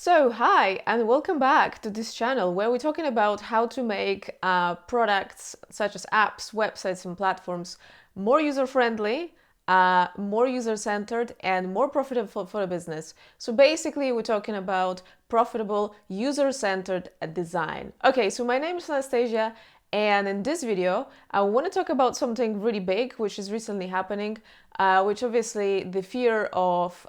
Hi, and welcome back to this channel where we're talking about how to make products such as apps, websites, and platforms more user-friendly, more user-centered, and more profitable for the business. So basically, we're talking about profitable, user-centered design. Okay, so my name is Anastasia, and in this video, I want to talk about something really big, which is recently happening, which obviously the fear of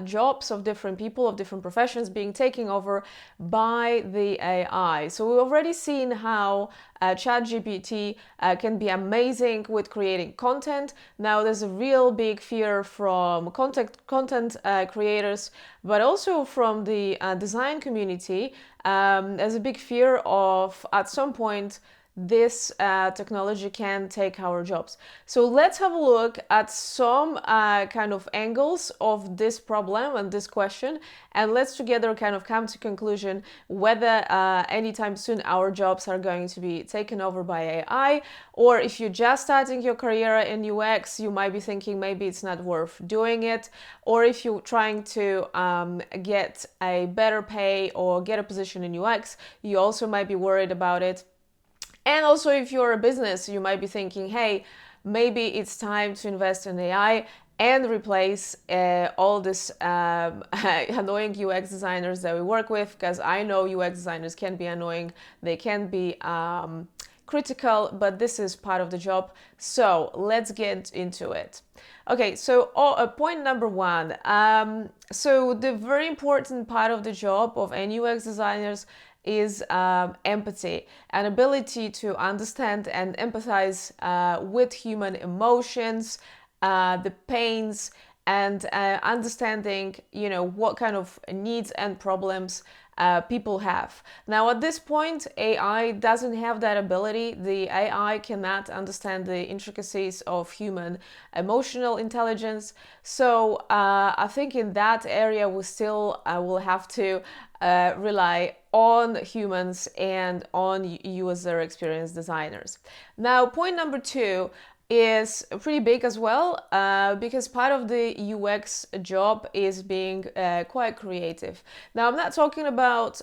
jobs of different people, of different professions being taken over by the AI. So we've already seen how ChatGPT can be amazing with creating content. Now there's a real big fear from content creators, but also from the design community. There's a big fear of at some point this technology can take our jobs. So let's have a look at some kind of angles of this problem and this question, and let's together kind of come to conclusion whether anytime soon our jobs are going to be taken over by AI, or if you're just starting your career in UX, you might be thinking maybe it's not worth doing it, or if you're trying to get a better pay or get a position in UX, you also might be worried about it. And also, if you're a business, you might be thinking, hey, maybe it's time to invest in AI and replace all this annoying UX designers that we work with, because I know UX designers can be annoying, they can be critical, but this is part of the job. So let's get into it. Okay, so point number one. So the very important part of the job of any UX designers is empathy, an ability to understand and empathize with human emotions, the pains, and understanding, what kind of needs and problems people have. Now, at this point, AI doesn't have that ability. The AI cannot understand the intricacies of human emotional intelligence. So I think in that area, we still will have to rely on humans and on user experience designers. Now, point number two is pretty big as well, because part of the UX job is being quite creative. Now, I'm not talking about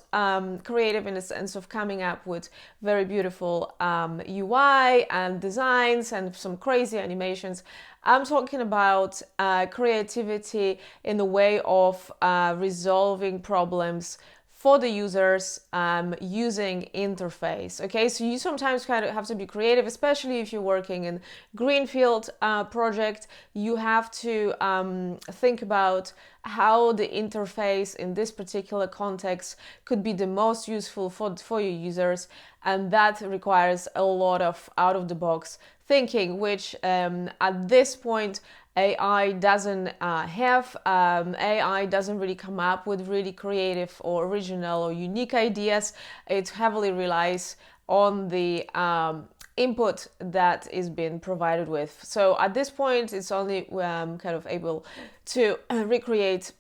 creative in the sense of coming up with very beautiful UI and designs and some crazy animations. I'm talking about creativity in the way of resolving problems for the users using interface. Okay, so you sometimes kind of have to be creative, especially if you're working in greenfield project. You have to think about how the interface in this particular context could be the most useful for your users, and that requires a lot of out-of-the-box thinking, which at this point AI doesn't have. AI doesn't really come up with really creative or original or unique ideas. It heavily relies on the input that is being provided with. So at this point, it's only kind of able to recreate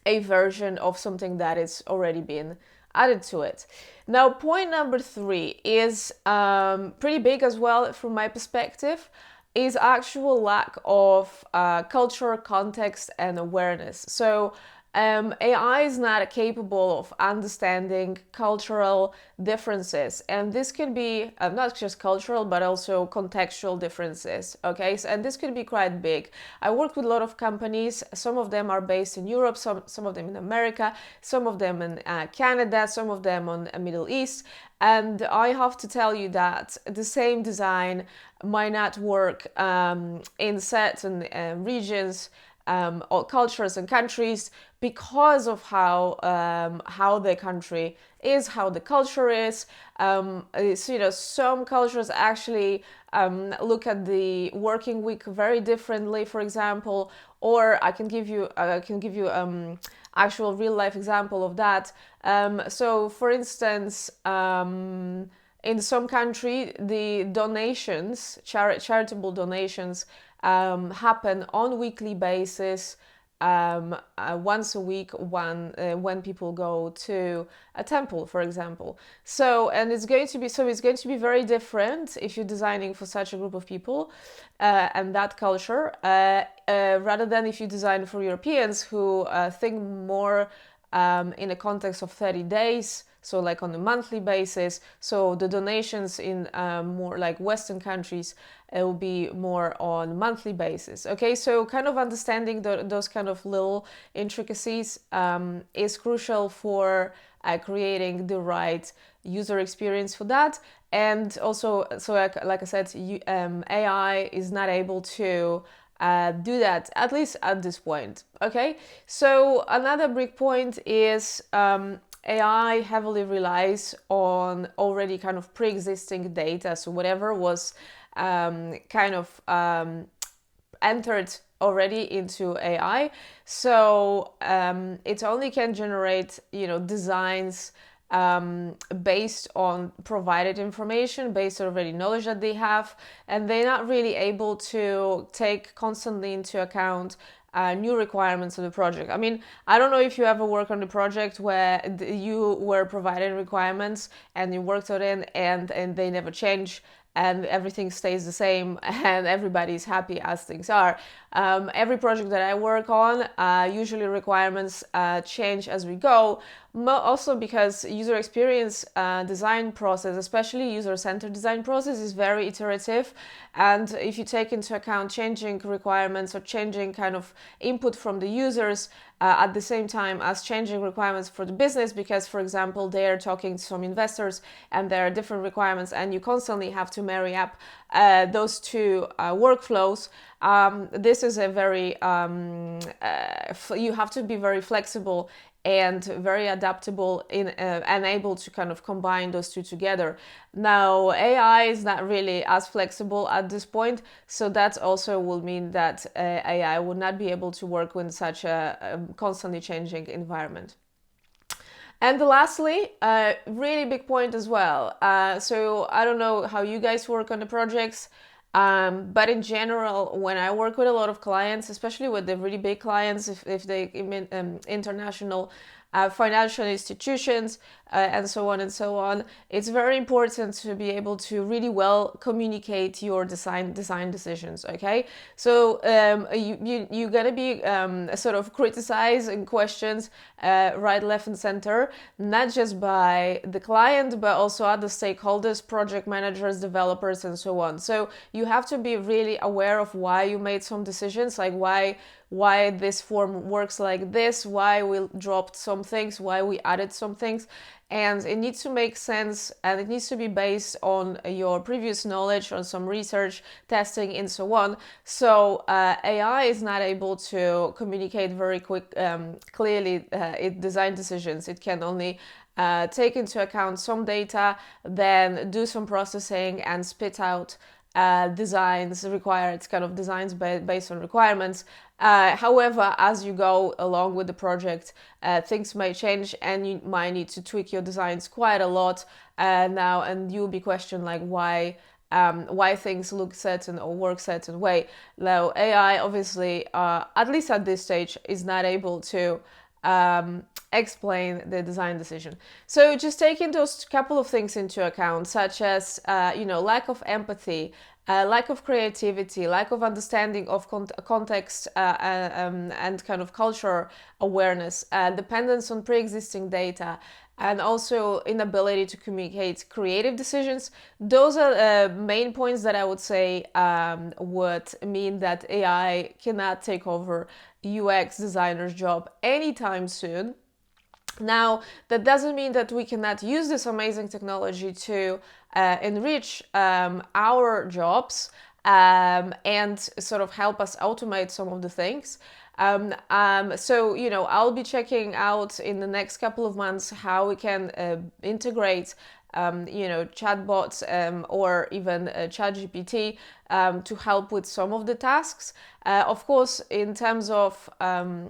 a version of something that is already been added to it. Now, point number three is pretty big as well from my perspective, is actual lack of culture, context, and awareness. So AI is not capable of understanding cultural differences, and this could be not just cultural but also contextual differences. Okay, so, and this could be quite big. I work with a lot of companies. Some of them are based in Europe, some of them in America, some of them in Canada, some of them on the Middle East, and I have to tell you that the same design might not work in certain regions or cultures and countries, because of how the country is, how the culture is. So, some cultures actually look at the working week very differently, for example. Or I can give you actual real life example of that. So, for instance. In some country, the donations, charitable donations, happen on weekly basis, once a week, when people go to a temple, for example. So, and it's going to be very different if you're designing for such a group of people and that culture, rather than if you design for Europeans who think more in a context of 30 days, so like on a monthly basis. So the donations in more like Western countries, it will be more on monthly basis. Okay, so kind of understanding those kind of little intricacies is crucial for creating the right user experience for that. And also, so like I said, AI is not able to do that, at least at this point. Okay, so another big point is AI heavily relies on already kind of pre-existing data. So whatever was kind of entered already into AI, so it only can generate, designs based on provided information, based on already knowledge that they have, and they're not really able to take constantly into account new requirements of the project. I mean, I don't know if you ever work on a project where you were provided requirements and you worked on it and they never change and everything stays the same and everybody's happy as things are. Every project that I work on, usually requirements change as we go, also because user experience design process, especially user-centered design process, is very iterative. And if you take into account changing requirements or changing kind of input from the users, at the same time as changing requirements for the business, because for example they're talking to some investors and there are different requirements and you constantly have to marry up those two workflows. This is a very you have to be very flexible and very adaptable and able to kind of combine those two together. Now, AI is not really as flexible at this point, so that also will mean that AI would not be able to work with such a constantly changing environment. And lastly, really big point as well. So I don't know how you guys work on the projects, but in general, when I work with a lot of clients, especially with the really big clients, if they international financial institutions and so on and so on, it's very important to be able to really well communicate your design decisions. Okay, so you're gonna be sort of criticized and questions right, left, and center, not just by the client but also other stakeholders, project managers, developers, and so on. So you have to be really aware of why you made some decisions, like why this form works like this, why we dropped some things, why we added some things. And it needs to make sense and it needs to be based on your previous knowledge, on some research, testing, and so on. So AI is not able to communicate very clearly its design decisions. It can only take into account some data, then do some processing and spit out designs required, kind of designs based on requirements. However, as you go along with the project, things may change and you might need to tweak your designs quite a lot now, and you'll be questioned like why things look certain or work certain way. Now, AI obviously, at least at this stage, is not able to explain the design decision. So just taking those couple of things into account, such as lack of empathy, lack of creativity, lack of understanding of context and kind of culture awareness, dependence on pre-existing data, and also inability to communicate creative decisions. Those are main points that I would say would mean that AI cannot take over UX designer's job anytime soon. Now, that doesn't mean that we cannot use this amazing technology to enrich our jobs and sort of help us automate some of the things. So, I'll be checking out in the next couple of months how we can integrate chatbots or even ChatGPT to help with some of the tasks. Of course, in terms of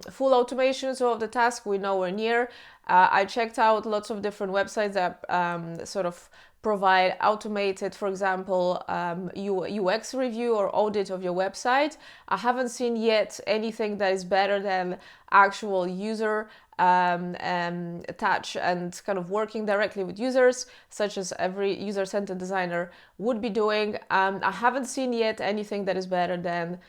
full automations of the task, we're nowhere near. I checked out lots of different websites that sort of provide automated, for example, UX review or audit of your website. I haven't seen yet anything that is better than actual user touch and kind of working directly with users, such as every user-centered designer would be doing. I haven't seen yet anything that is better than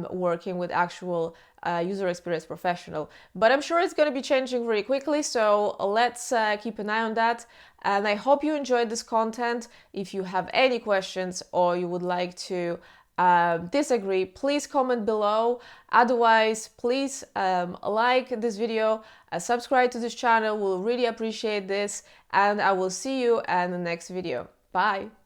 working with actual user experience professional. But I'm sure it's going to be changing very quickly, so let's keep an eye on that. And I hope you enjoyed this content. If you have any questions or you would like to disagree, please comment below. Otherwise, please like this video, subscribe to this channel. We'll really appreciate this, and I will see you in the next video. Bye.